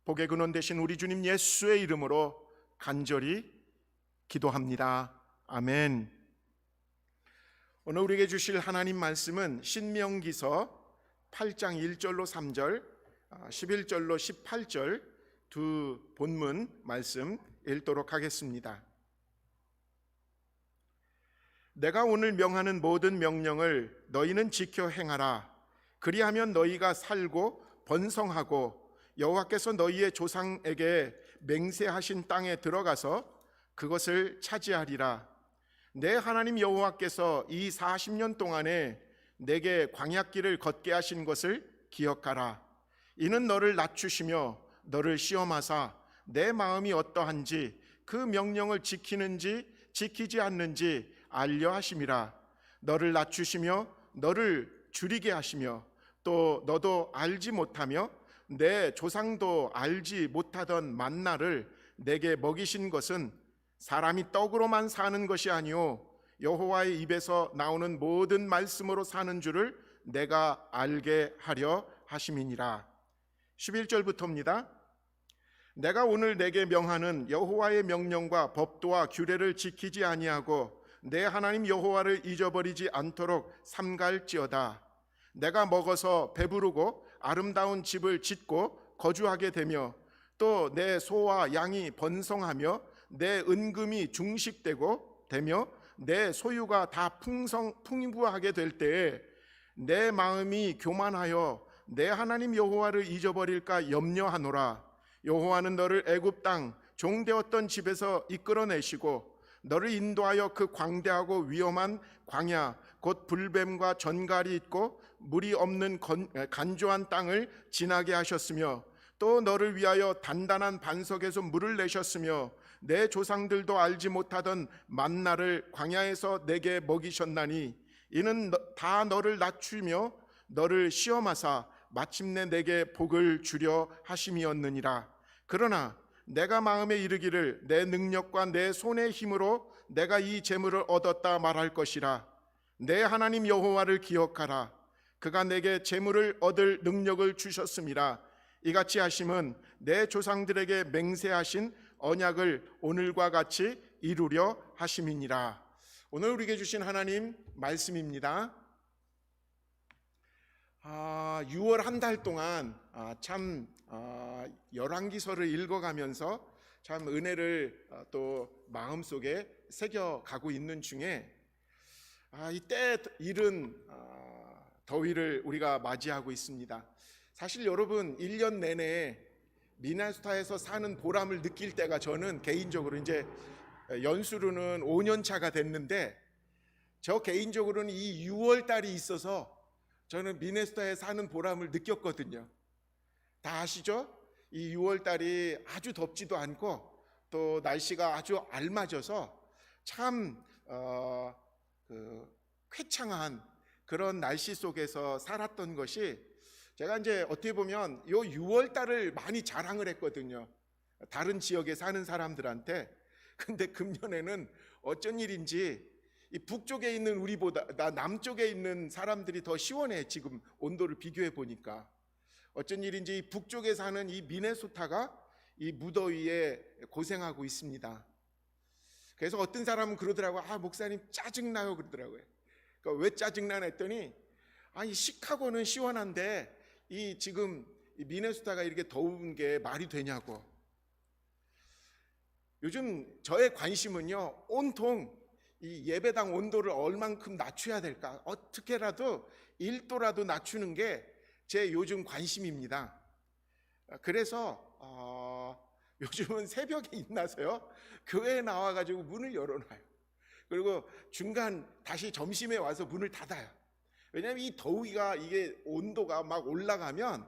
복의 근원 되신 우리 주님 예수의 이름으로 간절히 기도합니다. 아멘. 오늘 우리에게 주실 하나님 말씀은 신명기서 8장 1절로 3절, 11절로 18절 두 본문 말씀 읽도록 하겠습니다. 내가 오늘 명하는 모든 명령을 너희는 지켜 행하라. 그리하면 너희가 살고 번성하고 여호와께서 너희의 조상에게 맹세하신 땅에 들어가서 그것을 차지하리라. 내 하나님 여호와께서 이 40년 동안에 내게 광야길을 걷게 하신 것을 기억하라. 이는 너를 낮추시며 너를 시험하사 내 마음이 어떠한지 그 명령을 지키는지 지키지 않는지 알려 하심이라. 너를 낮추시며 너를 줄이게 하시며 또 너도 알지 못하며 내 조상도 알지 못하던 만나를 내게 먹이신 것은 사람이 떡으로만 사는 것이 아니요 여호와의 입에서 나오는 모든 말씀으로 사는 줄을 내가 알게 하려 하심이니라. 11절부터입니다. 내가 오늘 내게 명하는 여호와의 명령과 법도와 규례를 지키지 아니하고 내 하나님 여호와를 잊어버리지 않도록 삼갈지어다. 내가 먹어서 배부르고 아름다운 집을 짓고 거주하게 되며 또 내 소와 양이 번성하며 내 은금이 중식되고 되며 내 소유가 다 풍부하게 될 때에 내 마음이 교만하여 내 하나님 여호와를 잊어버릴까 염려하노라. 여호와는 너를 애굽 땅 종되었던 집에서 이끌어내시고 너를 인도하여 그 광대하고 위험한 광야 곧 불뱀과 전갈이 있고 물이 없는 간조한 땅을 지나게 하셨으며 또 너를 위하여 단단한 반석에서 물을 내셨으며 내 조상들도 알지 못하던 만나를 광야에서 내게 먹이셨나니 이는 다 너를 낮추며 너를 시험하사 마침내 내게 복을 주려 하심이었느니라. 그러나 내가 마음에 이르기를 내 능력과 내 손의 힘으로 내가 이 재물을 얻었다 말할 것이라. 내 하나님 여호와를 기억하라. 그가 내게 재물을 얻을 능력을 주셨음이라. 이같이 하심은 내 조상들에게 맹세하신 언약을 오늘과 같이 이루려 하심이니라. 오늘 우리에게 주신 하나님 말씀입니다. 6월 한 달 동안 참 열왕기서를 읽어가면서 참 은혜를 또 마음속에 새겨가고 있는 중에 이때 이른 더위를 우리가 맞이하고 있습니다. 사실 여러분 1년 내내 미네소타에서 사는 보람을 느낄 때가 저는 개인적으로 이제 연수로는 5년 차가 됐는데 저 개인적으로는 이 6월 달이 있어서 저는 미네소타에 사는 보람을 느꼈거든요. 다 아시죠? 이 6월 달이 아주 덥지도 않고 또 날씨가 아주 알맞아서 참 쾌창한 그런 날씨 속에서 살았던 것이 제가 이제 어떻게 보면 요 6월 달을 많이 자랑을 했거든요. 다른 지역에 사는 사람들한테. 근데 금년에는 어쩐 일인지 이 북쪽에 있는 우리보다 남쪽에 있는 사람들이 더 시원해. 지금 온도를 비교해 보니까 어쩐 일인지 이 북쪽에 사는 이 미네소타가 이 무더위에 고생하고 있습니다. 그래서 어떤 사람은 그러더라고요. 목사님 짜증나요 그러더라고요. 그러니까 왜 짜증나나 했더니 이 시카고는 시원한데 이 지금 이 미네소타가 이렇게 더운 게 말이 되냐고. 요즘 저의 관심은요, 온통 이 예배당 온도를 얼만큼 낮춰야 될까? 어떻게라도 1도라도 낮추는 게 제 요즘 관심입니다. 그래서 요즘은 새벽에 일어나서요, 교회에 나와가지고 문을 열어놔요. 그리고 중간 다시 점심에 와서 문을 닫아요. 왜냐하면 이 더위가 이게 온도가 막 올라가면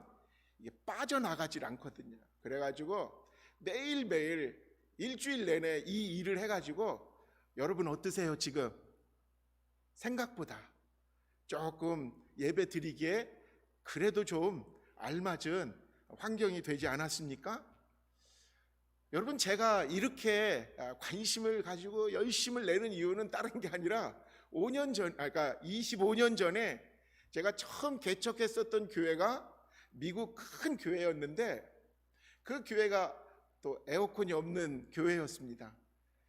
이게 빠져나가질 않거든요. 그래가지고 매일매일 일주일 내내 이 일을 해가지고 여러분 어떠세요 지금? 생각보다 조금 예배 드리기에 그래도 좀 알맞은 환경이 되지 않았습니까? 여러분 제가 이렇게 관심을 가지고 열심을 내는 이유는 다른 게 아니라 25년 전에 제가 처음 개척했었던 교회가 미국 큰 교회였는데 그 교회가 또 에어컨이 없는 교회였습니다.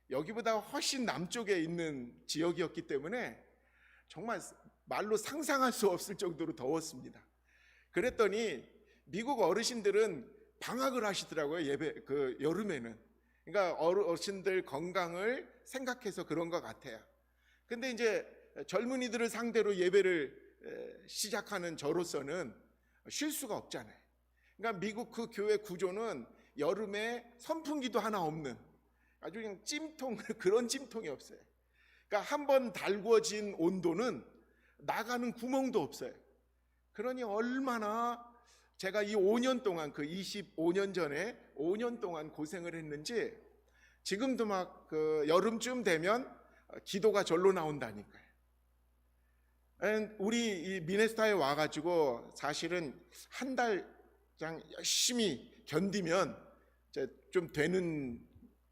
여기보다 훨씬 남쪽에 있는 지역이었기 때문에 정말 말로 상상할 수 없을 정도로 더웠습니다. 그랬더니 미국 어르신들은 방학을 하시더라고요. 그 여름에는. 그러니까 어르신들 건강을 생각해서 그런 것 같아요. 근데 이제 젊은이들을 상대로 예배를 시작하는 저로서는 쉴 수가 없잖아요. 그러니까 미국 그 교회 구조는 여름에 선풍기도 하나 없는 아주 그냥 찜통, 그런 찜통이 없어요. 그러니까 한번 달궈진 온도는 나가는 구멍도 없어요. 그러니 얼마나 제가 이 5년 동안, 그 25년 전에 5년 동안 고생을 했는지 지금도 막 그 여름쯤 되면 기도가 절로 나온다니까요. 우리 이 미네소타에 와가지고 사실은 한 달 그냥 열심히 견디면 좀 되는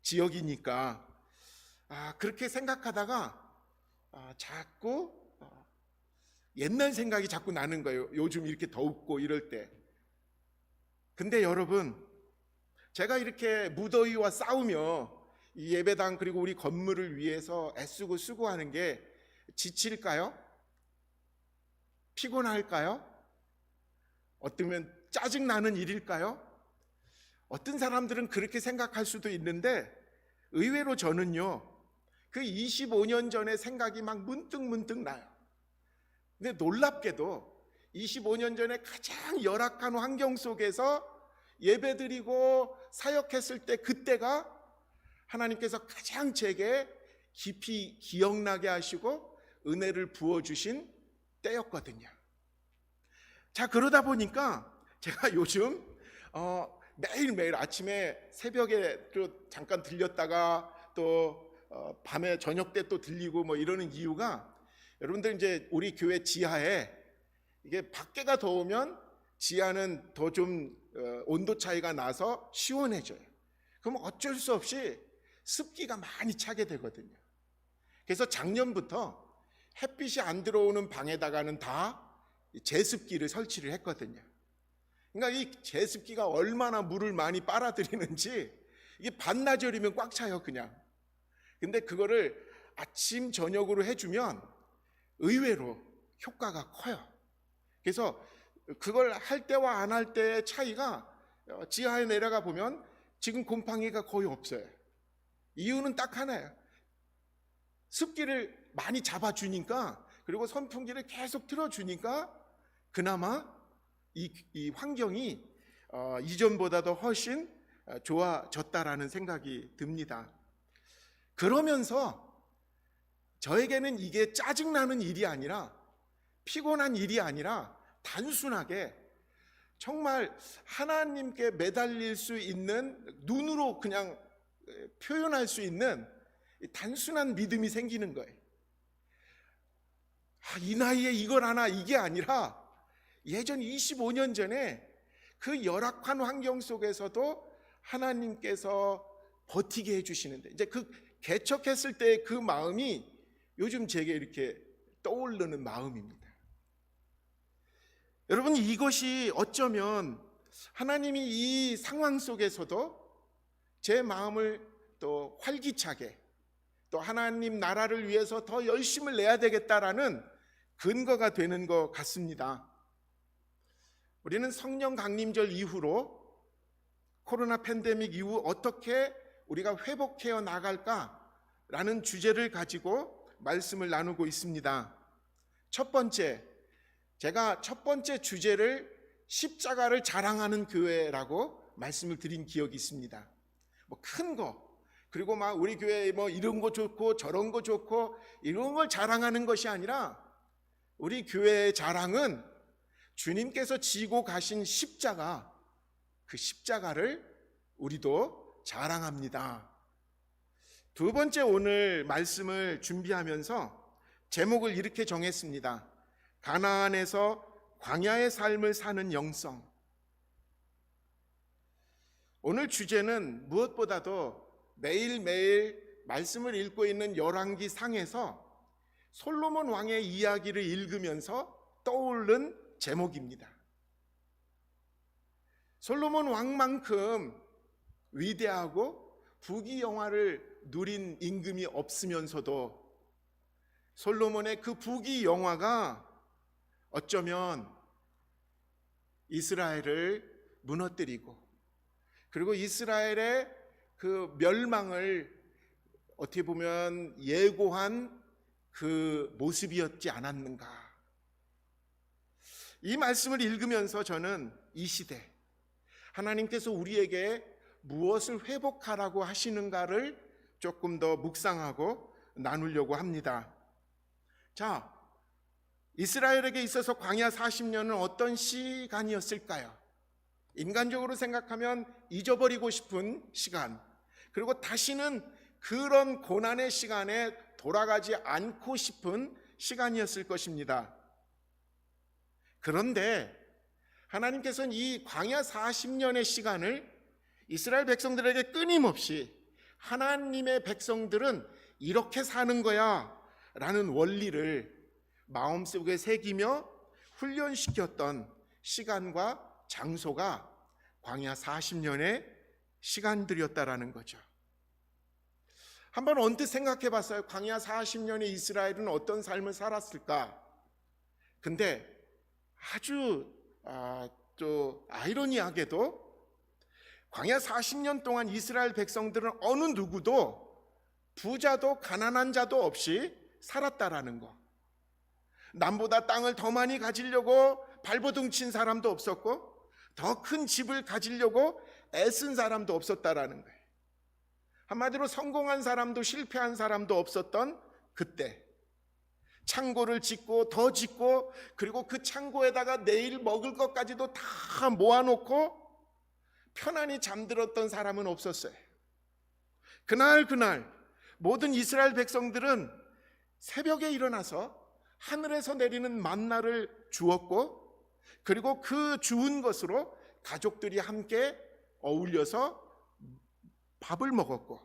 지역이니까 그렇게 생각하다가 자꾸 옛날 생각이 자꾸 나는 거예요. 요즘 이렇게 덥고 이럴 때. 근데 여러분, 제가 이렇게 무더위와 싸우며 이 예배당 그리고 우리 건물을 위해서 애쓰고 수고하는 게 지칠까요? 피곤할까요? 어쩌면 짜증나는 일일까요? 어떤 사람들은 그렇게 생각할 수도 있는데 의외로 저는요, 그 25년 전의 생각이 막 문득 나요. 근데 놀랍게도 25년 전에 가장 열악한 환경 속에서 예배드리고 사역했을 때 그때가 하나님께서 가장 제게 깊이 기억나게 하시고 은혜를 부어주신 때였거든요. 자, 그러다 보니까 제가 요즘 매일매일 아침에 새벽에 또 잠깐 들렸다가 또 밤에 저녁 때 또 들리고 뭐 이러는 이유가, 여러분들 이제 우리 교회 지하에 이게 밖에가 더우면 지하는 더 좀 온도 차이가 나서 시원해져요. 그럼 어쩔 수 없이 습기가 많이 차게 되거든요. 그래서 작년부터 햇빛이 안 들어오는 방에다가는 다 제습기를 설치를 했거든요. 그러니까 이 제습기가 얼마나 물을 많이 빨아들이는지 이게 반나절이면 꽉 차요, 그냥. 근데 그거를 아침 저녁으로 해주면 의외로 효과가 커요. 그래서 그걸 할 때와 안 할 때의 차이가, 지하에 내려가 보면 지금 곰팡이가 거의 없어요. 이유는 딱 하나예요. 습기를 많이 잡아주니까, 그리고 선풍기를 계속 틀어주니까 그나마 이 환경이 이전보다도 훨씬 좋아졌다라는 생각이 듭니다. 그러면서 저에게는 이게 짜증나는 일이 아니라, 피곤한 일이 아니라 단순하게 정말 하나님께 매달릴 수 있는, 눈으로 그냥 표현할 수 있는 단순한 믿음이 생기는 거예요. 이 나이에 이걸 하나, 이게 아니라 예전 25년 전에 그 열악한 환경 속에서도 하나님께서 버티게 해주시는데, 이제 그 개척했을 때 그 마음이 요즘 제게 이렇게 떠오르는 마음입니다. 여러분, 이것이 어쩌면 하나님이 이 상황 속에서도 제 마음을 또 활기차게, 또 하나님 나라를 위해서 더 열심을 내야 되겠다라는 근거가 되는 것 같습니다. 우리는 성령 강림절 이후로 코로나 팬데믹 이후 어떻게 우리가 회복해 나갈까라는 주제를 가지고 말씀을 나누고 있습니다. 첫 번째, 제가 첫 번째 주제를 십자가를 자랑하는 교회라고 말씀을 드린 기억이 있습니다. 뭐 큰 거, 그리고 막 우리 교회 뭐 이런 거 좋고 저런 거 좋고 이런 걸 자랑하는 것이 아니라, 우리 교회의 자랑은 주님께서 지고 가신 십자가, 그 십자가를 우리도 자랑합니다. 두 번째, 오늘 말씀을 준비하면서 제목을 이렇게 정했습니다. 가나안에서 광야의 삶을 사는 영성. 오늘 주제는 무엇보다도 매일매일 말씀을 읽고 있는 열왕기 상에서 솔로몬 왕의 이야기를 읽으면서 떠오른 제목입니다. 솔로몬 왕만큼 위대하고 부귀영화를 누린 임금이 없으면서도 솔로몬의 그 부귀영화가 어쩌면 이스라엘을 무너뜨리고, 그리고 이스라엘의 그 멸망을 어떻게 보면 예고한 그 모습이었지 않았는가. 이 말씀을 읽으면서 저는 이 시대 하나님께서 우리에게 무엇을 회복하라고 하시는가를 조금 더 묵상하고 나누려고 합니다. 자, 이스라엘에게 있어서 광야 40년은 어떤 시간이었을까요? 인간적으로 생각하면 잊어버리고 싶은 시간, 그리고 다시는 그런 고난의 시간에 돌아가지 않고 싶은 시간이었을 것입니다. 그런데 하나님께서는 이 광야 40년의 시간을 이스라엘 백성들에게 끊임없이 하나님의 백성들은 이렇게 사는 거야 라는 원리를 마음속에 새기며 훈련시켰던 시간과 장소가 광야 40년의 시간들이었다라는 거죠. 한번 언뜻 생각해 봤어요. 광야 40년의 이스라엘은 어떤 삶을 살았을까? 근데 아주 또 아이러니하게도 광야 40년 동안 이스라엘 백성들은 어느 누구도 부자도 가난한 자도 없이 살았다라는 거. 남보다 땅을 더 많이 가지려고 발버둥 친 사람도 없었고, 더 큰 집을 가지려고 애쓴 사람도 없었다라는 거예요. 한마디로 성공한 사람도 실패한 사람도 없었던 그때, 창고를 짓고 더 짓고, 그리고 그 창고에다가 내일 먹을 것까지도 다 모아놓고 편안히 잠들었던 사람은 없었어요. 그날 모든 이스라엘 백성들은 새벽에 일어나서 하늘에서 내리는 만나를 주었고, 그리고 그 주운 것으로 가족들이 함께 어울려서 밥을 먹었고,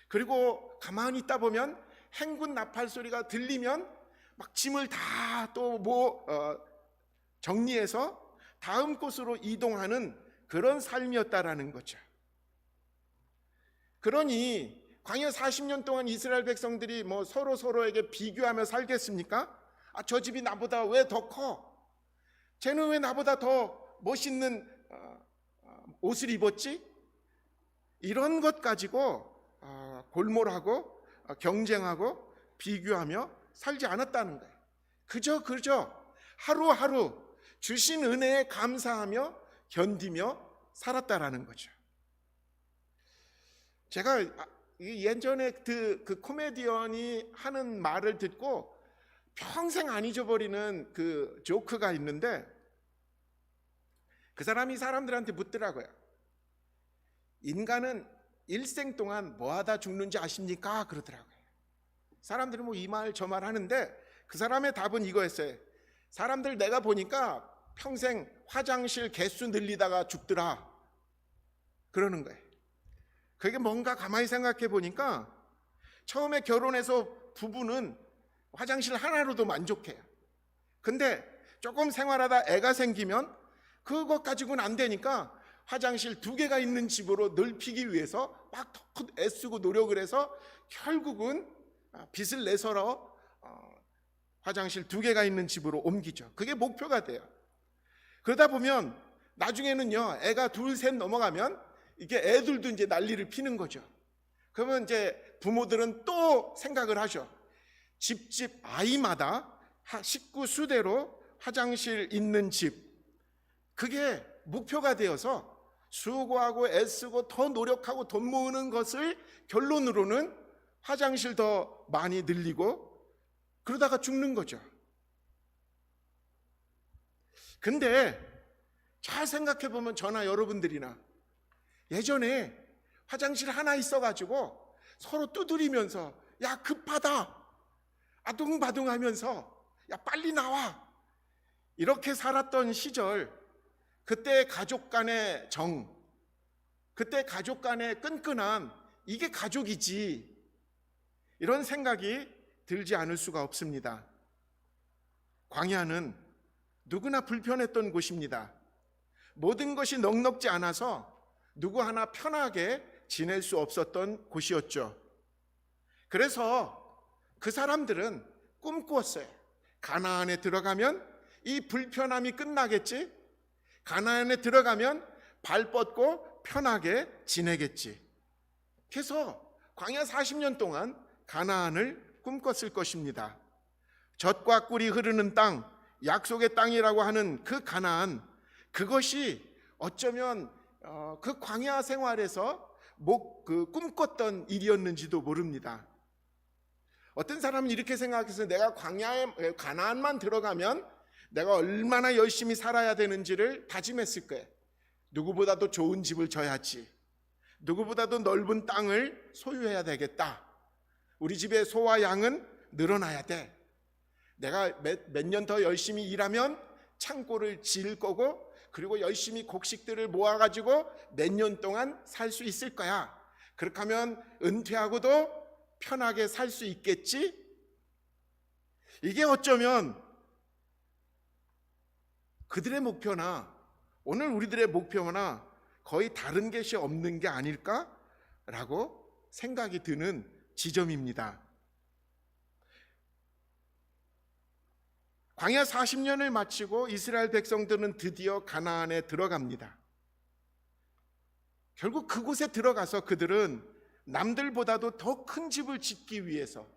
그리고 가만히 있다 보면 행군 나팔 소리가 들리면 막 짐을 다 또 정리해서 다음 곳으로 이동하는 그런 삶이었다라는 거죠. 그러니 광야 40년 동안 이스라엘 백성들이 서로에게 비교하며 살겠습니까? 저 집이 나보다 왜 더 커? 쟤는 왜 나보다 더 멋있는 옷을 입었지? 이런 것 가지고 골몰하고 경쟁하고 비교하며 살지 않았다는 거예요. 그저 하루하루 주신 은혜에 감사하며 견디며 살았다라는 거죠. 제가 예전에 그 코미디언이 하는 말을 듣고 평생 안 잊어버리는 그 조크가 있는데, 그 사람이 사람들한테 묻더라고요. 인간은 일생 동안 뭐 하다 죽는지 아십니까? 그러더라고요. 사람들이 이 말 저 말 하는데 그 사람의 답은 이거였어요. 사람들 내가 보니까 평생 화장실 개수 늘리다가 죽더라 그러는 거예요. 그게 뭔가 가만히 생각해 보니까 처음에 결혼해서 부부는 화장실 하나로도 만족해요. 근데 조금 생활하다 애가 생기면 그것 가지고는 안 되니까 화장실 2개가 있는 집으로 넓히기 위해서 막 더 애쓰고 노력을 해서 결국은 빚을 내서라 화장실 2개가 있는 집으로 옮기죠. 그게 목표가 돼요. 그러다 보면 나중에는요, 애가 2, 3 넘어가면 이게 애들도 이제 난리를 피는 거죠. 그러면 이제 부모들은 또 생각을 하죠. 집 아이마다 식구 수대로 화장실 있는 집, 그게 목표가 되어서 수고하고 애쓰고 더 노력하고 돈 모으는 것을 결론으로는 화장실 더 많이 늘리고 그러다가 죽는 거죠. 근데 잘 생각해 보면 저나 여러분들이나 예전에 화장실 하나 있어가지고 서로 두드리면서 야 급하다 아둥바둥 하면서 야 빨리 나와 이렇게 살았던 시절, 그때 가족 간의 정, 그때 가족 간의 끈끈함, 이게 가족이지, 이런 생각이 들지 않을 수가 없습니다. 광야는 누구나 불편했던 곳입니다. 모든 것이 넉넉지 않아서 누구 하나 편하게 지낼 수 없었던 곳이었죠. 그래서 그 사람들은 꿈꾸었어요. 가나안에 들어가면 이 불편함이 끝나겠지. 가나안에 들어가면 발 뻗고 편하게 지내겠지. 그래서 광야 40년 동안 가나안을 꿈꿨을 것입니다. 젖과 꿀이 흐르는 땅, 약속의 땅이라고 하는 그 가나안, 그것이 어쩌면 그 광야 생활에서 꿈꿨던 일이었는지도 모릅니다. 어떤 사람은 이렇게 생각해서 내가 광야에 가나안만 들어가면 내가 얼마나 열심히 살아야 되는지를 다짐했을 거예요. 누구보다도 좋은 집을 져야지. 누구보다도 넓은 땅을 소유해야 되겠다. 우리 집에 소와 양은 늘어나야 돼. 내가 몇 년 더 열심히 일하면 창고를 지을 거고, 그리고 열심히 곡식들을 모아가지고 몇 년 동안 살 수 있을 거야. 그렇게 하면 은퇴하고도 편하게 살 수 있겠지? 이게 어쩌면 그들의 목표나 오늘 우리들의 목표나 거의 다른 것이 없는 게 아닐까라고 생각이 드는 지점입니다. 광야 40년을 마치고 이스라엘 백성들은 드디어 가나안에 들어갑니다. 결국 그곳에 들어가서 그들은 남들보다도 더 큰 집을 짓기 위해서,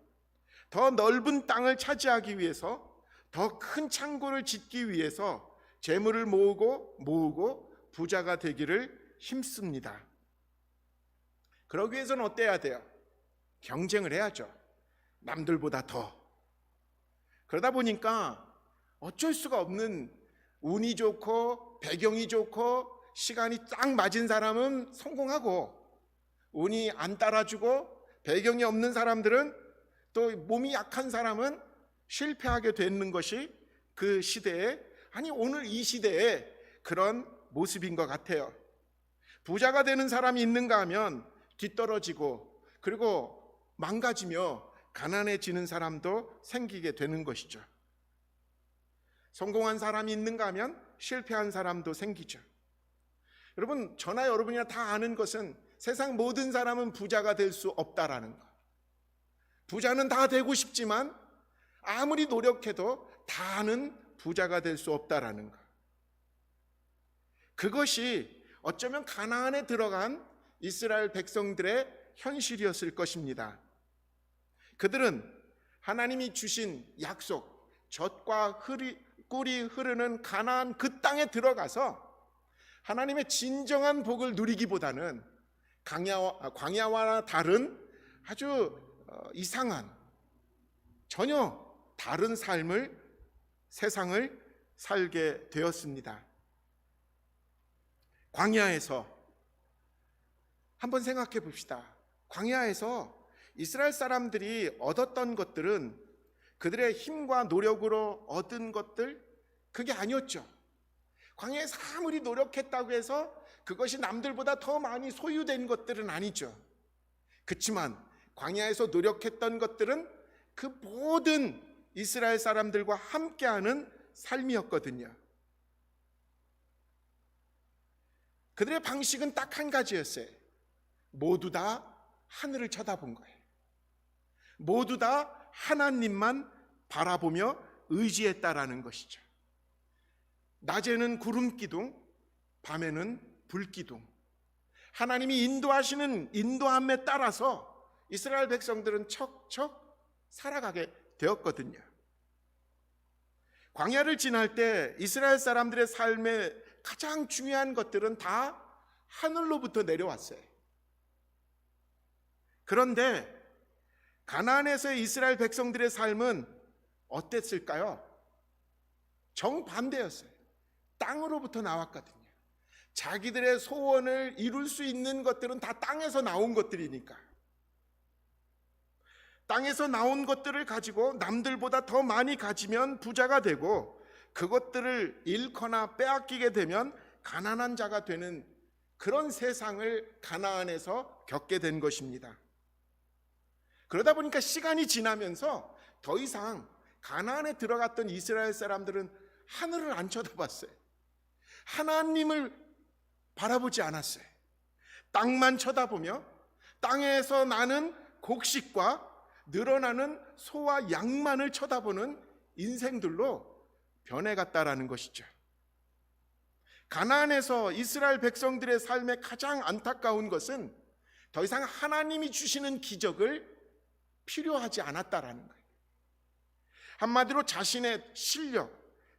더 넓은 땅을 차지하기 위해서, 더 큰 창고를 짓기 위해서 재물을 모으고 부자가 되기를 힘씁니다. 그러기 위해서는 어때야 돼요? 경쟁을 해야죠. 남들보다 더. 그러다 보니까 어쩔 수가 없는, 운이 좋고 배경이 좋고 시간이 딱 맞은 사람은 성공하고, 운이 안 따라주고 배경이 없는 사람들은, 또 몸이 약한 사람은 실패하게 되는 것이 그 시대에, 아니 오늘 이 시대에 그런 모습인 것 같아요. 부자가 되는 사람이 있는가 하면 뒤떨어지고, 그리고 망가지며 가난해지는 사람도 생기게 되는 것이죠. 성공한 사람이 있는가 하면 실패한 사람도 생기죠. 여러분, 저나 여러분이나 다 아는 것은 세상 모든 사람은 부자가 될 수 없다라는 것. 부자는 다 되고 싶지만 아무리 노력해도 다는 부자가 될 수 없다라는 것. 그것이 어쩌면 가나안에 들어간 이스라엘 백성들의 현실이었을 것입니다. 그들은 하나님이 주신 약속, 젖과 꿀이 흐르는 가나안 그 땅에 들어가서 하나님의 진정한 복을 누리기보다는 광야와 다른 아주 이상한, 전혀 다른 세상을 살게 되었습니다. 광야에서 한번 생각해 봅시다. 광야에서 이스라엘 사람들이 얻었던 것들은 그들의 힘과 노력으로 얻은 것들, 그게 아니었죠. 광야에서 아무리 노력했다고 해서 그것이 남들보다 더 많이 소유된 것들은 아니죠. 그렇지만 광야에서 노력했던 것들은 그 모든 이스라엘 사람들과 함께하는 삶이었거든요. 그들의 방식은 딱 한 가지였어요. 모두 다 하늘을 쳐다본 거예요. 모두 다 하나님만 바라보며 의지했다라는 것이죠. 낮에는 구름 기둥, 밤에는 불 기둥. 하나님이 인도하시는 인도함에 따라서 이스라엘 백성들은 척척 살아가게 되었거든요. 광야를 지날 때 이스라엘 사람들의 삶의 가장 중요한 것들은 다 하늘로부터 내려왔어요. 그런데 가나안에서의 이스라엘 백성들의 삶은 어땠을까요? 정반대였어요. 땅으로부터 나왔거든요. 자기들의 소원을 이룰 수 있는 것들은 다 땅에서 나온 것들이니까. 땅에서 나온 것들을 가지고 남들보다 더 많이 가지면 부자가 되고, 그것들을 잃거나 빼앗기게 되면 가난한 자가 되는 그런 세상을 가나안에서 겪게 된 것입니다. 그러다 보니까 시간이 지나면서 더 이상 가나안에 들어갔던 이스라엘 사람들은 하늘을 안 쳐다봤어요. 하나님을 바라보지 않았어요. 땅만 쳐다보며 땅에서 나는 곡식과 늘어나는 소와 양만을 쳐다보는 인생들로 변해갔다라는 것이죠. 가나안에서 이스라엘 백성들의 삶에 가장 안타까운 것은 더 이상 하나님이 주시는 기적을 필요하지 않았다라는 거예요. 한마디로 자신의 실력,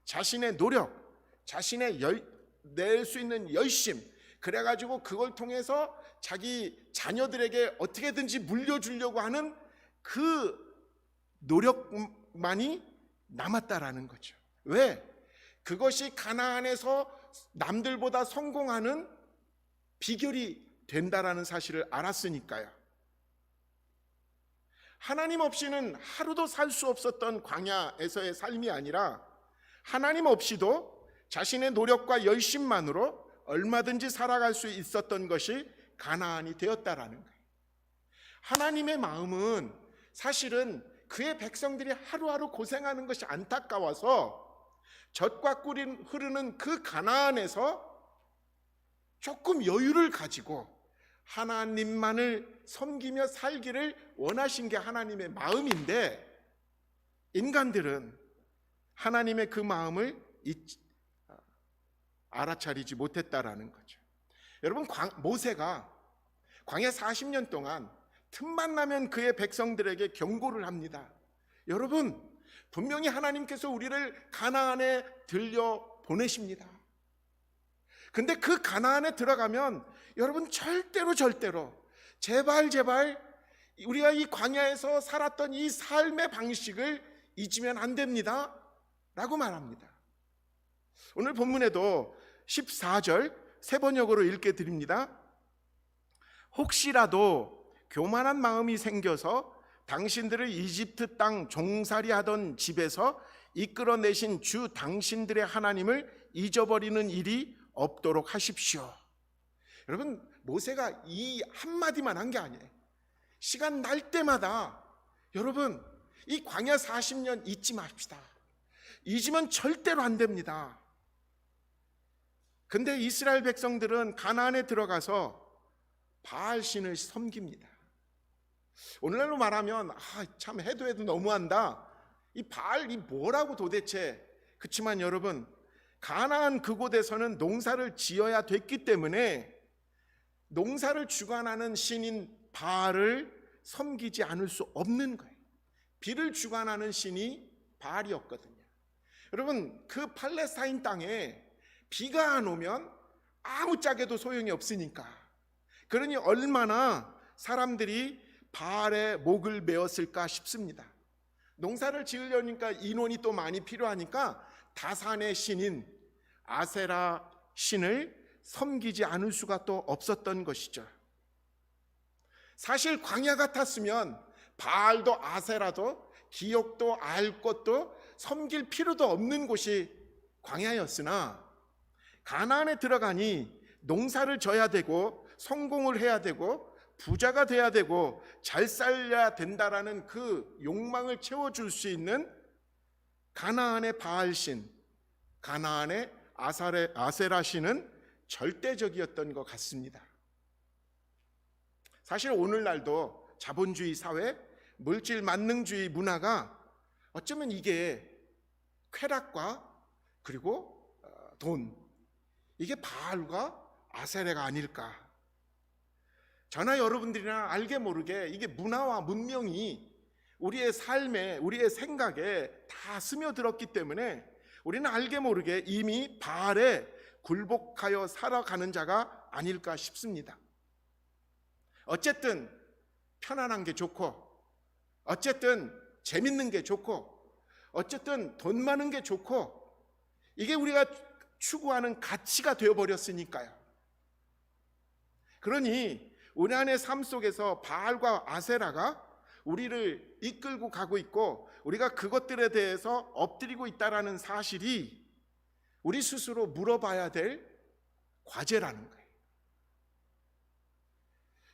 자신의 노력, 자신의 낼 수 있는 열심, 그래가지고 그걸 통해서 자기 자녀들에게 어떻게든지 물려주려고 하는 그 노력만이 남았다라는 거죠. 왜? 그것이 가나안에서 남들보다 성공하는 비결이 된다라는 사실을 알았으니까요. 하나님 없이는 하루도 살 수 없었던 광야에서의 삶이 아니라 하나님 없이도 자신의 노력과 열심만으로 얼마든지 살아갈 수 있었던 것이 가나안이 되었다라는 거예요. 하나님의 마음은 사실은 그의 백성들이 하루하루 고생하는 것이 안타까워서 젖과 꿀이 흐르는 그 가나안에서 조금 여유를 가지고 하나님만을 섬기며 살기를 원하신 게 하나님의 마음인데, 인간들은 하나님의 그 마음을 알아차리지 못했다라는 거죠. 여러분, 모세가 광야 40년 동안 틈만 나면 그의 백성들에게 경고를 합니다. 여러분, 분명히 하나님께서 우리를 가나안에 들려 보내십니다. 근데 그 가나안에 들어가면 여러분 절대로 제발 우리가 이 광야에서 살았던 이 삶의 방식을 잊으면 안 됩니다 라고 말합니다. 오늘 본문에도 14절 세 번역으로 읽게 드립니다. 혹시라도 교만한 마음이 생겨서 당신들을 이집트 땅 종살이 하던 집에서 이끌어내신 주 당신들의 하나님을 잊어버리는 일이 없도록 하십시오. 여러분, 모세가 이 한마디만 한 게 아니에요. 시간 날 때마다 여러분, 이 광야 40년 잊지 맙시다. 잊으면 절대로 안 됩니다. 근데 이스라엘 백성들은 가나안에 들어가서 바알신을 섬깁니다. 오늘날로 말하면 참 해도 너무한다. 이 바알이 뭐라고 도대체. 그렇지만 여러분, 가나안 그곳에서는 농사를 지어야 됐기 때문에 농사를 주관하는 신인 바알을 섬기지 않을 수 없는 거예요. 비를 주관하는 신이 바알이었거든요. 여러분, 그 팔레스타인 땅에 비가 안 오면 아무짝에도 소용이 없으니까, 그러니 얼마나 사람들이 바알의 목을 메었을까 싶습니다. 농사를 지으려니까 인원이 또 많이 필요하니까 다산의 신인 아세라 신을 섬기지 않을 수가 또 없었던 것이죠. 사실 광야 같았으면 바알도 아세라도 기억도 알 것도 섬길 필요도 없는 곳이 광야였으나, 가나안에 들어가니 농사를 져야 되고 성공을 해야 되고 부자가 돼야 되고 잘 살려야 된다라는 그 욕망을 채워줄 수 있는 가나안의 바알신, 가나안의 아세라신은 절대적이었던 것 같습니다. 사실 오늘날도 자본주의 사회, 물질 만능주의 문화가 어쩌면 이게 쾌락과 그리고 돈, 이게 바알과 아세라가 아닐까. 저나 여러분들이나 알게 모르게 이게 문화와 문명이 우리의 삶에, 우리의 생각에 다 스며들었기 때문에 우리는 알게 모르게 이미 바알에 굴복하여 살아가는 자가 아닐까 싶습니다. 어쨌든 편안한 게 좋고, 어쨌든 재밌는 게 좋고, 어쨌든 돈 많은 게 좋고, 이게 우리가 추구하는 가치가 되어버렸으니까요. 그러니 우리 안의 삶 속에서 바알과 아세라가 우리를 이끌고 가고 있고, 우리가 그것들에 대해서 엎드리고 있다는 사실이 우리 스스로 물어봐야 될 과제라는 거예요.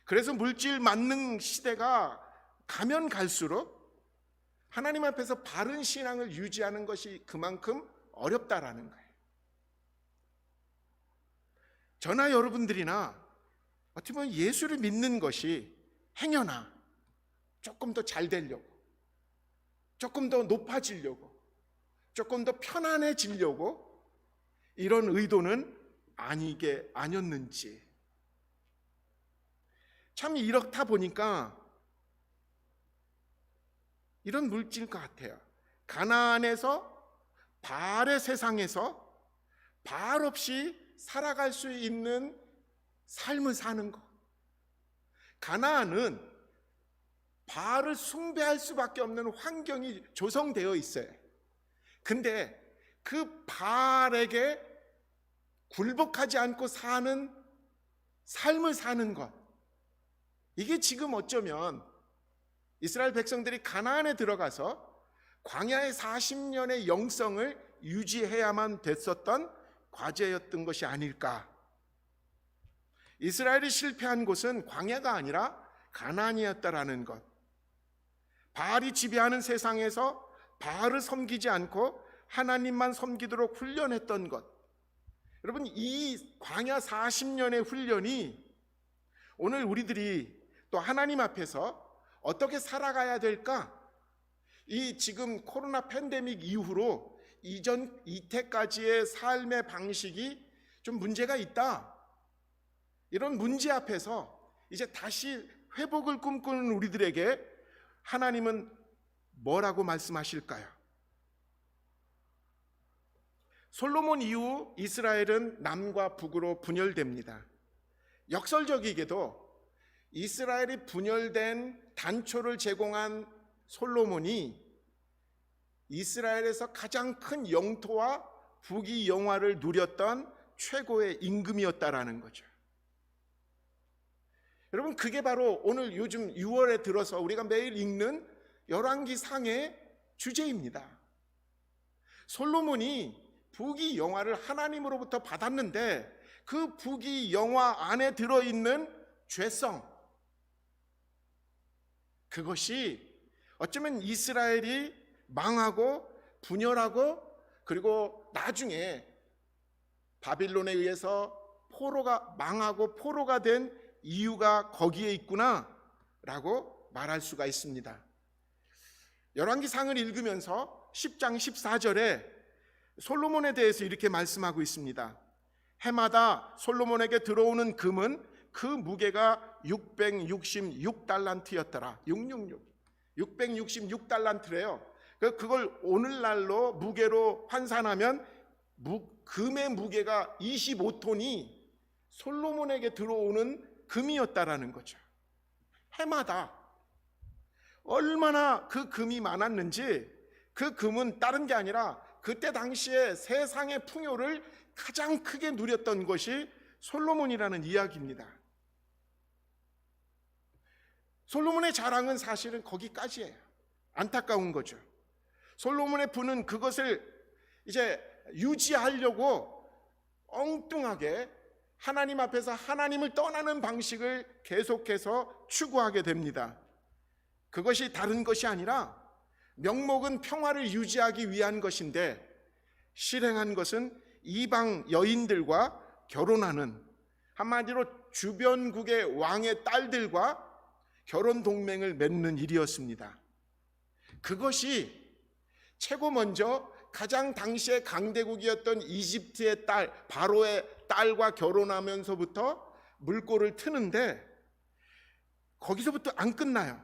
그래서 물질 만능 시대가 가면 갈수록 하나님 앞에서 바른 신앙을 유지하는 것이 그만큼 어렵다라는 거예요. 저나 여러분들이나 어떻게 보면 예수를 믿는 것이 행여나 조금 더 잘 되려고, 조금 더 높아지려고, 조금 더 편안해지려고 이런 의도는 아니었는지. 참 이렇다 보니까 이런 물질 것 같아요. 가나안에서 바알의 세상에서 바알 없이 살아갈 수 있는 삶을 사는 것. 가나안은 바알을 숭배할 수밖에 없는 환경이 조성되어 있어요. 근데 그 바알에게 굴복하지 않고 사는 삶을 사는 것, 이게 지금 어쩌면 이스라엘 백성들이 가나안에 들어가서 광야의 40년의 영성을 유지해야만 됐었던 과제였던 것이 아닐까. 이스라엘이 실패한 곳은 광야가 아니라 가나안이었다라는 것. 바알이 지배하는 세상에서 바알을 섬기지 않고 하나님만 섬기도록 훈련했던 것. 여러분, 이 광야 40년의 훈련이 오늘 우리들이 또 하나님 앞에서 어떻게 살아가야 될까? 이 지금 코로나 팬데믹 이후로 이때까지의 삶의 방식이 좀 문제가 있다. 이런 문제 앞에서 이제 다시 회복을 꿈꾸는 우리들에게 하나님은 뭐라고 말씀하실까요? 솔로몬 이후 이스라엘은 남과 북으로 분열됩니다. 역설적이게도 이스라엘이 분열된 단초를 제공한 솔로몬이 이스라엘에서 가장 큰 영토와 부귀 영화를 누렸던 최고의 임금이었다라는 거죠. 여러분, 그게 바로 오늘 요즘 6월에 들어서 우리가 매일 읽는 열왕기상의 주제입니다. 솔로몬이 부귀 영화를 하나님으로부터 받았는데 그 부귀 영화 안에 들어있는 죄성, 그것이 어쩌면 이스라엘이 망하고 분열하고 그리고 나중에 바빌론에 의해서 포로가 망하고 포로가 된 이유가 거기에 있구나 라고 말할 수가 있습니다. 열왕기상을 읽으면서 10장 14절에 솔로몬에 대해서 이렇게 말씀하고 있습니다. 해마다 솔로몬에게 들어오는 금은 그 무게가 666달란트였더라. 666달란트래요. 그걸 오늘날로 무게로 환산하면 금의 무게가 25톤이 솔로몬에게 들어오는 금이었다라는 거죠. 해마다 얼마나 그 금이 많았는지, 그 금은 다른 게 아니라 그때 당시에 세상의 풍요를 가장 크게 누렸던 것이 솔로몬이라는 이야기입니다. 솔로몬의 자랑은 사실은 거기까지예요. 안타까운 거죠. 솔로몬의 부는 그것을 이제 유지하려고 엉뚱하게 하나님 앞에서 하나님을 떠나는 방식을 계속해서 추구하게 됩니다. 그것이 다른 것이 아니라 명목은 평화를 유지하기 위한 것인데 실행한 것은 이방 여인들과 결혼하는, 한마디로 주변국의 왕의 딸들과 결혼 동맹을 맺는 일이었습니다. 그것이 최고 먼저 가장 당시의 강대국이었던 이집트의 딸, 바로의 딸과 결혼하면서부터 물꼬를 트는데 거기서부터 안 끝나요.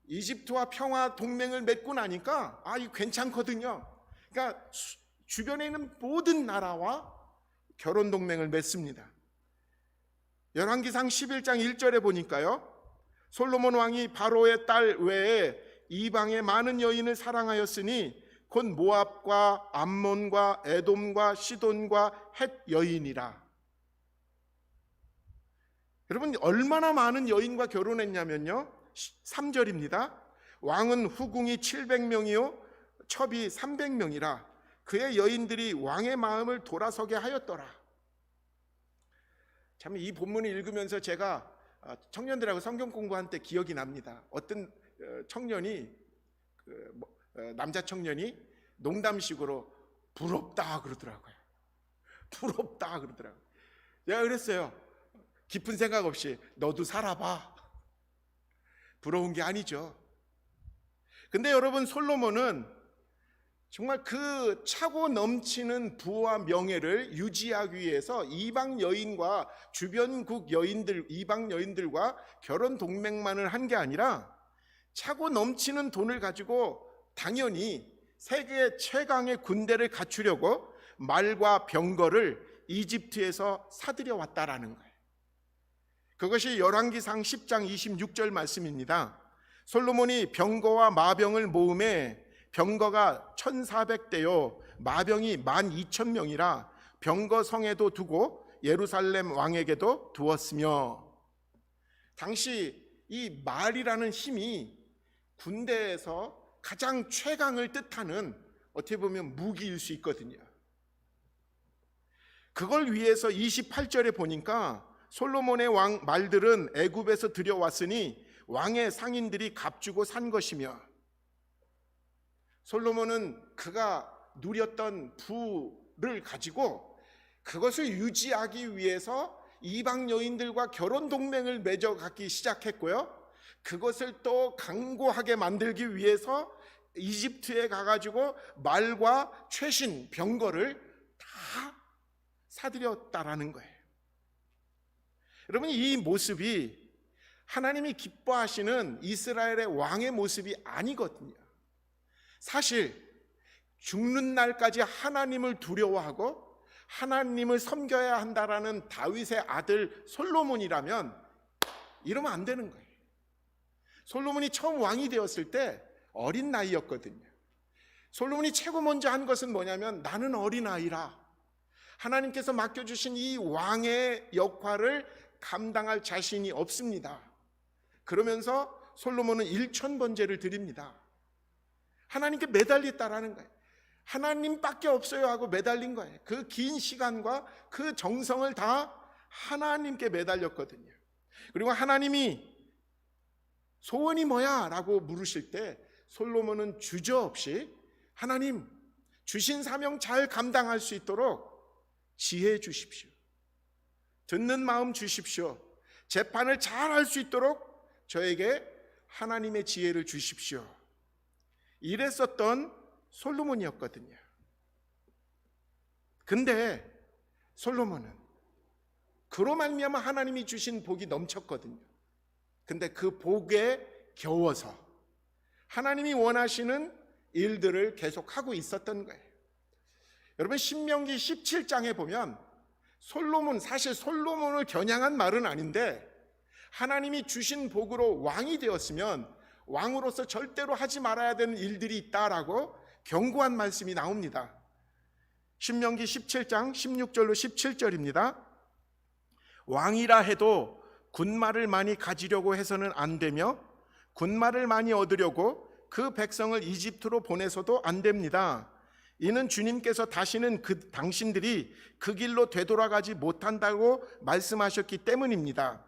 이집트와 평화 동맹을 맺고 나니까 이거 괜찮거든요. 그러니까 주변에 있는 모든 나라와 결혼 동맹을 맺습니다. 열왕기상 11장 1절에 보니까요, 솔로몬 왕이 바로의 딸 외에 이방의 많은 여인을 사랑하였으니 곧 모압과 암몬과 에돔과 시돈과 헷 여인이라. 여러분, 얼마나 많은 여인과 결혼했냐면요, 3절입니다. 왕은 후궁이 700명이요 첩이 300명이라 그의 여인들이 왕의 마음을 돌아서게 하였더라. 참, 이 본문을 읽으면서 제가 청년들하고 성경 공부한 때 기억이 납니다. 어떤 청년이, 남자 청년이 농담식으로 부럽다 그러더라고요. 부럽다 그러더라고요. 제가 그랬어요. 깊은 생각 없이 너도 살아봐. 부러운 게 아니죠. 근데 여러분, 솔로몬은 정말 그 차고 넘치는 부와 명예를 유지하기 위해서 이방 여인과 주변국 여인들, 이방 여인들과 결혼 동맹만을 한 게 아니라 차고 넘치는 돈을 가지고 당연히 세계 최강의 군대를 갖추려고 말과 병거를 이집트에서 사들여 왔다라는 거예요. 그것이 열왕기상 10장 26절 말씀입니다. 솔로몬이 병거와 마병을 모음에 병거가 1,400대요 마병이 12,000명이라 병거 성에도 두고 예루살렘 왕에게도 두었으며, 당시 이 말이라는 힘이 군대에서 가장 최강을 뜻하는 어떻게 보면 무기일 수 있거든요. 그걸 위해서 28절에 보니까 솔로몬의 왕 말들은 애굽에서 들여왔으니 왕의 상인들이 값주고 산 것이며, 솔로몬은 그가 누렸던 부를 가지고 그것을 유지하기 위해서 이방 여인들과 결혼 동맹을 맺어가기 시작했고요. 그것을 또 강고하게 만들기 위해서 이집트에 가가지고 말과 최신 병거를 다 사들였다라는 거예요. 여러분, 이 모습이 하나님이 기뻐하시는 이스라엘의 왕의 모습이 아니거든요. 사실 죽는 날까지 하나님을 두려워하고 하나님을 섬겨야 한다라는 다윗의 아들 솔로몬이라면 이러면 안 되는 거예요. 솔로몬이 처음 왕이 되었을 때 어린 나이였거든요. 솔로몬이 최고 먼저 한 것은 뭐냐면, 나는 어린아이라 하나님께서 맡겨주신 이 왕의 역할을 감당할 자신이 없습니다. 그러면서 솔로몬은 1,000번제를 드립니다. 하나님께 매달렸다라는 거예요. 하나님밖에 없어요 하고 매달린 거예요. 그 긴 시간과 그 정성을 다 하나님께 매달렸거든요. 그리고 하나님이 소원이 뭐야? 라고 물으실 때 솔로몬은 주저없이 하나님, 주신 사명 잘 감당할 수 있도록 지혜 주십시오. 듣는 마음 주십시오. 재판을 잘 할 수 있도록 저에게 하나님의 지혜를 주십시오. 이랬었던 솔로몬이었거든요. 근데 솔로몬은 그로 말미암아 하나님이 주신 복이 넘쳤거든요. 근데 그 복에 겨워서 하나님이 원하시는 일들을 계속하고 있었던 거예요. 여러분, 신명기 17장에 보면 사실 솔로몬을 겨냥한 말은 아닌데, 하나님이 주신 복으로 왕이 되었으면 왕으로서 절대로 하지 말아야 되는 일들이 있다라고 경고한 말씀이 나옵니다. 신명기 17장 16절로 17절입니다. 왕이라 해도 군말을 많이 가지려고 해서는 안 되며, 군말을 많이 얻으려고 그 백성을 이집트로 보내서도 안 됩니다. 이는 주님께서 다시는 당신들이 그 길로 되돌아가지 못한다고 말씀하셨기 때문입니다.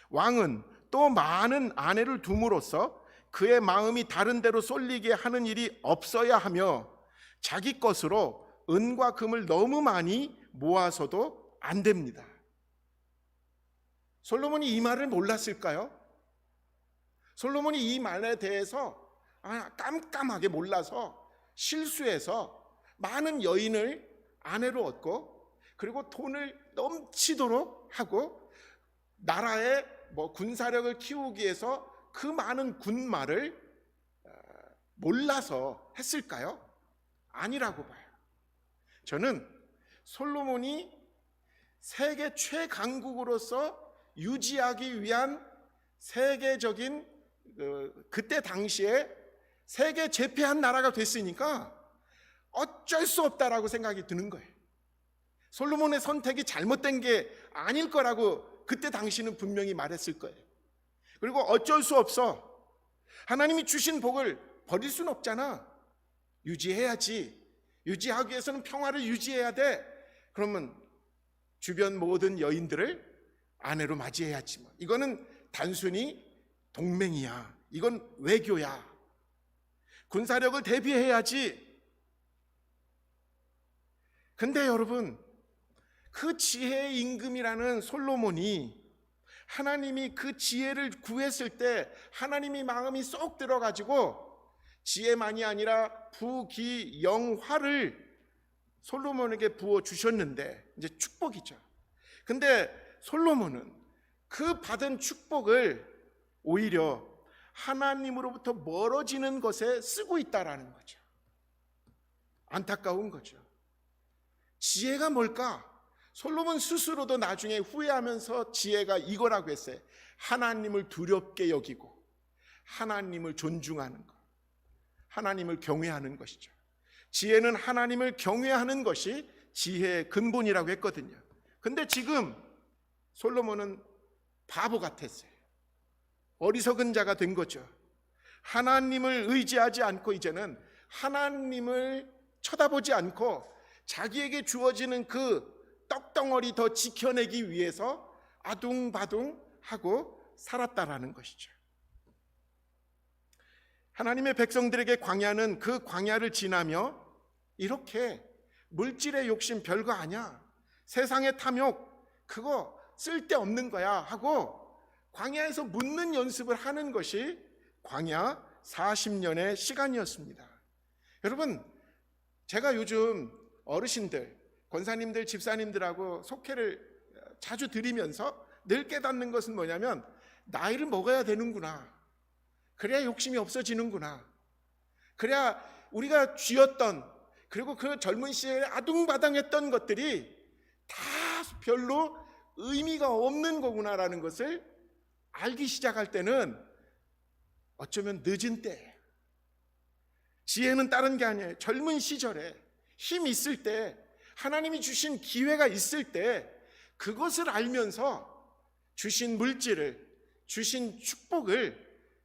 왕은 또 많은 아내를 둠으로써 그의 마음이 다른 데로 쏠리게 하는 일이 없어야 하며, 자기 것으로 은과 금을 너무 많이 모아서도 안 됩니다. 솔로몬이 이 말을 몰랐을까요? 솔로몬이 이 말에 대해서 깜깜하게 몰라서 실수해서 많은 여인을 아내로 얻고, 그리고 돈을 넘치도록 하고 나라의 군사력을 키우기 위해서 그 많은 군말을 몰라서 했을까요? 아니라고 봐요. 저는 솔로몬이 세계 최강국으로서 유지하기 위한 세계적인 그때 당시에 세계 제패한 나라가 됐으니까 어쩔 수 없다라고 생각이 드는 거예요. 솔로몬의 선택이 잘못된 게 아닐 거라고 그때 당시는 분명히 말했을 거예요. 그리고 어쩔 수 없어. 하나님이 주신 복을 버릴 수는 없잖아. 유지해야지. 유지하기 위해서는 평화를 유지해야 돼. 그러면 주변 모든 여인들을 아내로 맞이해야지. 이거는 단순히 동맹이야. 이건 외교야. 군사력을 대비해야지. 근데 여러분, 그 지혜의 임금이라는 솔로몬이 하나님이 그 지혜를 구했을 때 하나님이 마음이 쏙 들어가지고 지혜만이 아니라 부기 영화를 솔로몬에게 부어 주셨는데 이제 축복이죠. 근데 솔로몬은 그 받은 축복을 오히려 하나님으로부터 멀어지는 것에 쓰고 있다라는 거죠. 안타까운 거죠. 지혜가 뭘까? 솔로몬 스스로도 나중에 후회하면서 지혜가 이거라고 했어요. 하나님을 두렵게 여기고 하나님을 존중하는 것, 하나님을 경외하는 것이죠. 지혜는 하나님을 경외하는 것이 지혜의 근본이라고 했거든요. 근데 지금 솔로몬은 바보 같았어요. 어리석은 자가 된 거죠. 하나님을 의지하지 않고 이제는 하나님을 쳐다보지 않고 자기에게 주어지는 그 떡덩어리 더 지켜내기 위해서 아둥바둥하고 살았다라는 것이죠. 하나님의 백성들에게 광야는 그 광야를 지나며 이렇게 물질의 욕심 별거 아니야, 세상의 탐욕 그거 쓸데없는 거야 하고 광야에서 묻는 연습을 하는 것이 광야 40년의 시간이었습니다. 여러분, 제가 요즘 어르신들, 권사님들, 집사님들하고 속회를 자주 드리면서 늘 깨닫는 것은 뭐냐면 나이를 먹어야 되는구나, 그래야 욕심이 없어지는구나, 그래야 우리가 쥐었던 그리고 그 젊은 시절에 아둥바둥했던 것들이 다 별로 의미가 없는 거구나라는 것을 알기 시작할 때는 어쩌면 늦은 때예요. 지혜는 다른 게 아니에요. 젊은 시절에 힘 있을 때, 하나님이 주신 기회가 있을 때 그것을 알면서 주신 물질을, 주신 축복을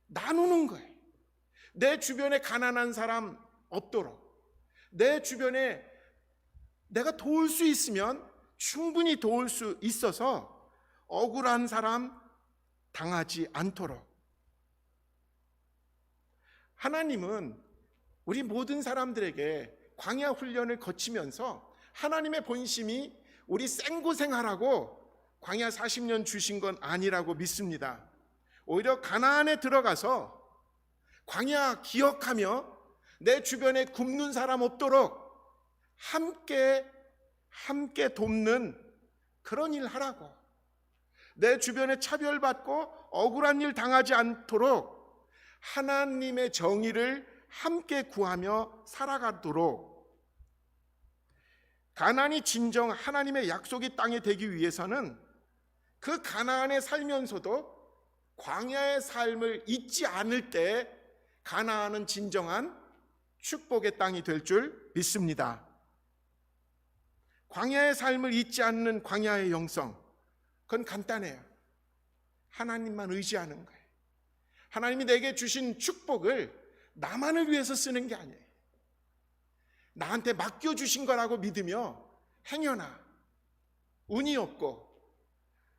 나누는 거예요. 내 주변에 가난한 사람 없도록, 내 주변에 내가 도울 수 있으면 충분히 도울 수 있어서 억울한 사람 당하지 않도록. 하나님은 우리 모든 사람들에게 광야 훈련을 거치면서 하나님의 본심이 우리 생고생하라고 광야 40년 주신 건 아니라고 믿습니다. 오히려 가나안에 들어가서 광야 기억하며 내 주변에 굶는 사람 없도록 함께 돕는 그런 일 하라고, 내 주변에 차별받고 억울한 일 당하지 않도록 하나님의 정의를 함께 구하며 살아가도록. 가나안이 진정 하나님의 약속의 땅이 되기 위해서는 그 가나안에 살면서도 광야의 삶을 잊지 않을 때 가나안은 진정한 축복의 땅이 될 줄 믿습니다. 광야의 삶을 잊지 않는 광야의 영성, 그건 간단해요. 하나님만 의지하는 거예요. 하나님이 내게 주신 축복을 나만을 위해서 쓰는 게 아니에요. 나한테 맡겨주신 거라고 믿으며 행여나 운이 없고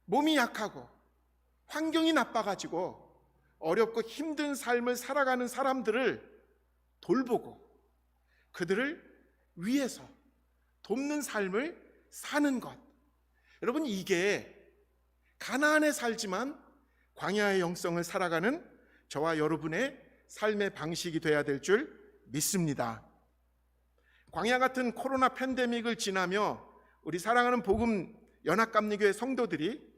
몸이 약하고 환경이 나빠가지고 어렵고 힘든 삶을 살아가는 사람들을 돌보고 그들을 위해서 돕는 삶을 사는 것, 여러분, 이게 가나안에 살지만 광야의 영성을 살아가는 저와 여러분의 삶의 방식이 되어야 될 줄 믿습니다. 광야 같은 코로나 팬데믹을 지나며 우리 사랑하는 복음 연합감리교회 성도들이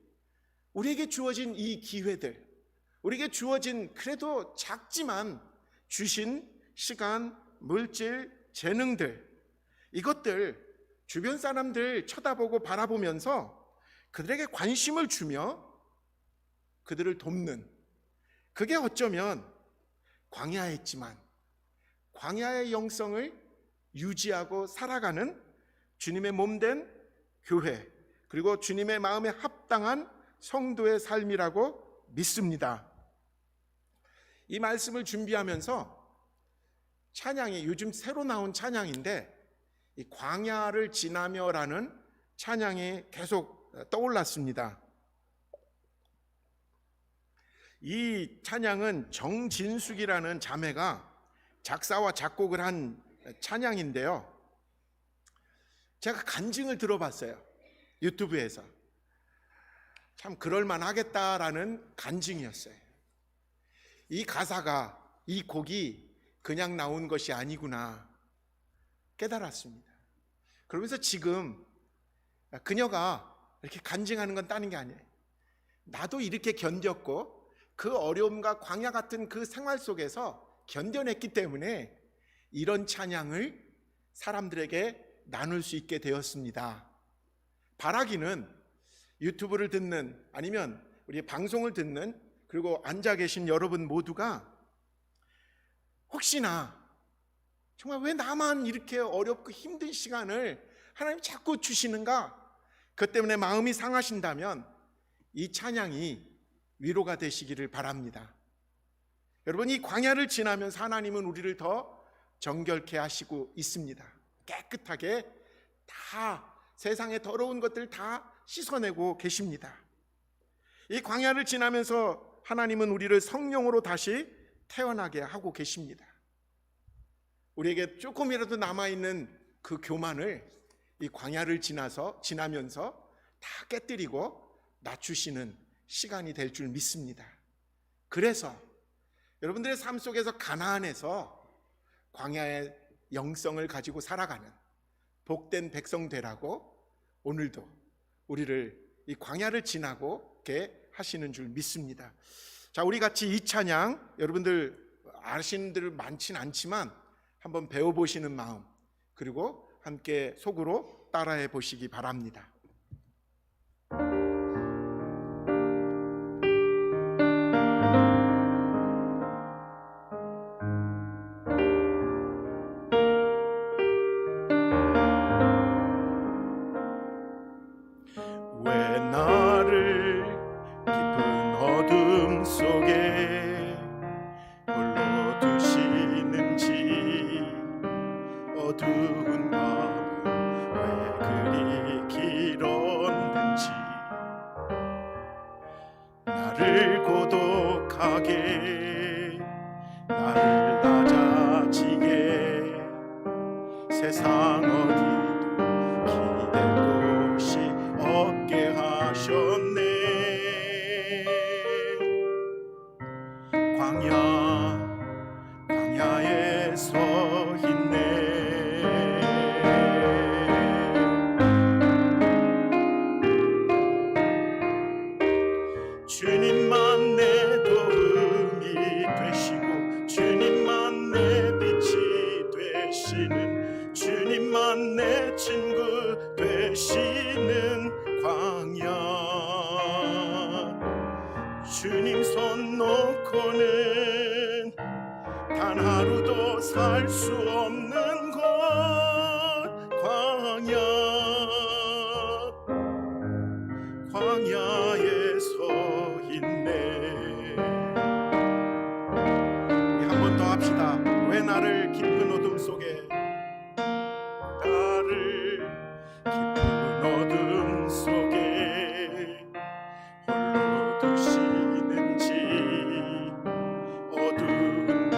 우리에게 주어진 이 기회들, 우리에게 주어진 그래도 작지만 주신 시간, 물질, 재능들, 이것들 주변 사람들 쳐다보고 바라보면서 그들에게 관심을 주며 그들을 돕는, 그게 어쩌면 광야했지만 광야의 영성을 유지하고 살아가는 주님의 몸된 교회, 그리고 주님의 마음에 합당한 성도의 삶이라고 믿습니다. 이 말씀을 준비하면서 찬양이 요즘 새로 나온 찬양인데, 이 광야를 지나며라는 찬양이 계속 떠올랐습니다. 이 찬양은 정진숙이라는 자매가 작사와 작곡을 한 찬양인데요, 제가 간증을 들어봤어요. 유튜브에서. 참 그럴만하겠다라는 간증이었어요. 이 가사가, 이 곡이 그냥 나온 것이 아니구나 깨달았습니다. 그러면서 지금 그녀가 이렇게 간증하는 건 따는 게 아니에요. 나도 이렇게 견뎠고 그 어려움과 광야 같은 그 생활 속에서 견뎌냈기 때문에 이런 찬양을 사람들에게 나눌 수 있게 되었습니다. 바라기는 유튜브를 듣는, 아니면 우리 방송을 듣는, 그리고 앉아 계신 여러분 모두가 혹시나 정말 왜 나만 이렇게 어렵고 힘든 시간을 하나님 자꾸 주시는가, 그 때문에 마음이 상하신다면 이 찬양이 위로가 되시기를 바랍니다. 여러분, 이 광야를 지나면서 하나님은 우리를 더 정결케 하시고 있습니다. 깨끗하게 다 세상의 더러운 것들 다 씻어내고 계십니다. 이 광야를 지나면서 하나님은 우리를 성령으로 다시 태어나게 하고 계십니다. 우리에게 조금이라도 남아있는 그 교만을 이 광야를 지나면서 다 깨뜨리고 낮추시는 시간이 될 줄 믿습니다. 그래서 여러분들의 삶 속에서 가나안에서 광야의 영성을 가지고 살아가는 복된 백성 되라고 오늘도 우리를 이 광야를 지나게 하시는 줄 믿습니다. 자, 우리 같이 이 찬양, 여러분들 아시는 들 많진 않지만 한번 배워보시는 마음, 그리고 함께 속으로 따라해 보시기 바랍니다. 왜 나를 깊은 어둠 속에 홀로 두시는지, 어두운 밤은 왜 그리 길었는지, 나를 고독하게, 나를 낮아지게, 세상 어디도 기댈 곳이 없게 하셨네. 광야에 서 있네. 주님만 내 도움이 되시고, 주님만 내 빛이 되시는, 주님만 내 친구 되시는 광야. 주님 손 놓고는 단 하루도 살 수 없는 곳, 광야에 서 있네. 한 번 더 합시다. 왜 나를 깊은 어둠 속에, 나를 깊은 어둠 속에 홀로 두시는지, 어두운 밤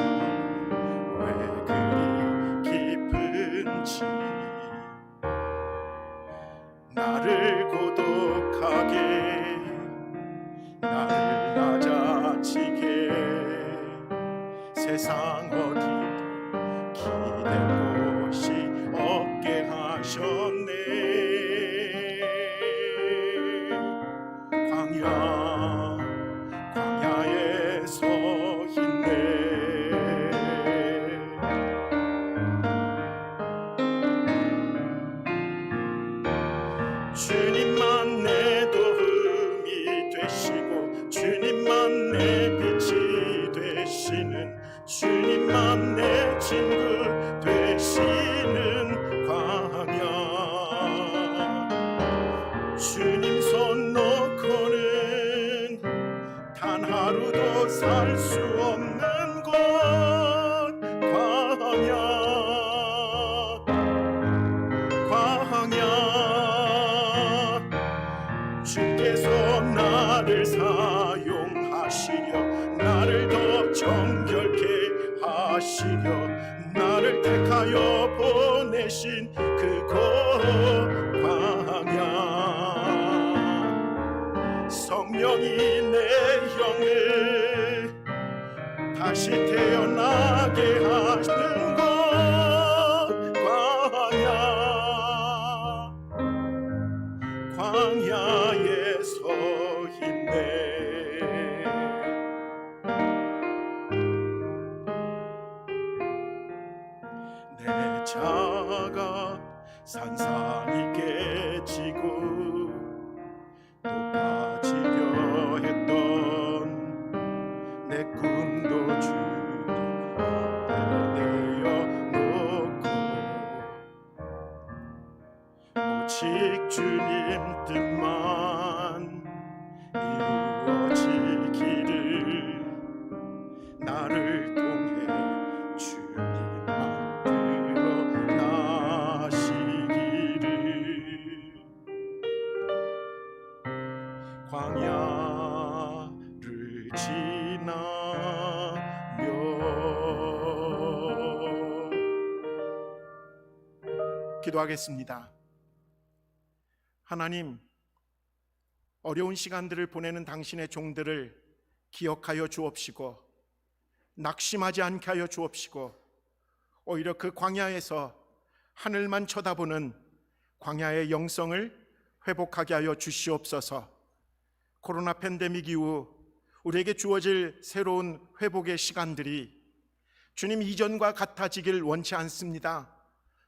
왜 그리 깊은지, 나를 고독하게, 나를 낮아지게, 세상 어디도 기댈 곳이 없게 하셨네. 광야에 서 있네. 주님만 내 도움이 되시고, 주님만 내 빛이 되시는, 주님만 내 친구 되시는 광야. 주님 손 놓고는 단 하루도 살 수 없는 곳, 광야. 주께서 나를 사용하시려, 나를 더 정결케 하시려, 나를 택하여 보내신 그곳 광야. 내 영을 다시 태어나게 하시는 것 광야에 서 있네. 내 자가 산산이 깨지고 또 빠지려 했던 내 꿈도 주님 앞에 내어놓고 오직 주님 뜻만 이루어지기를 나를 통해 주님 만들어 나시기를. 광야를 지나며 기도하겠습니다. 하나님, 어려운 시간들을 보내는 당신의 종들을 기억하여 주옵시고 낙심하지 않게 하여 주옵시고 오히려 그 광야에서 하늘만 쳐다보는 광야의 영성을 회복하게 하여 주시옵소서. 코로나 팬데믹 이후 우리에게 주어질 새로운 회복의 시간들이 주님 이전과 같아지길 원치 않습니다.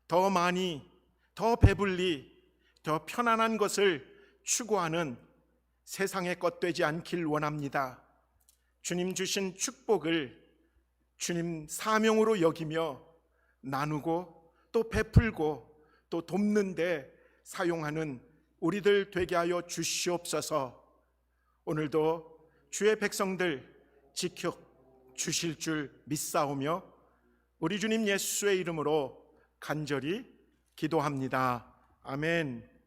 더 많이, 더 배불리, 더 편안한 것을 추구하는 세상의 것 되지 않길 원합니다. 주님 주신 축복을 주님 사명으로 여기며 나누고 또 베풀고 또 돕는 데 사용하는 우리들 되게 하여 주시옵소서. 오늘도 주의 백성들 지켜 주실 줄 믿사오며 우리 주님 예수의 이름으로 간절히 기도합니다. 아멘.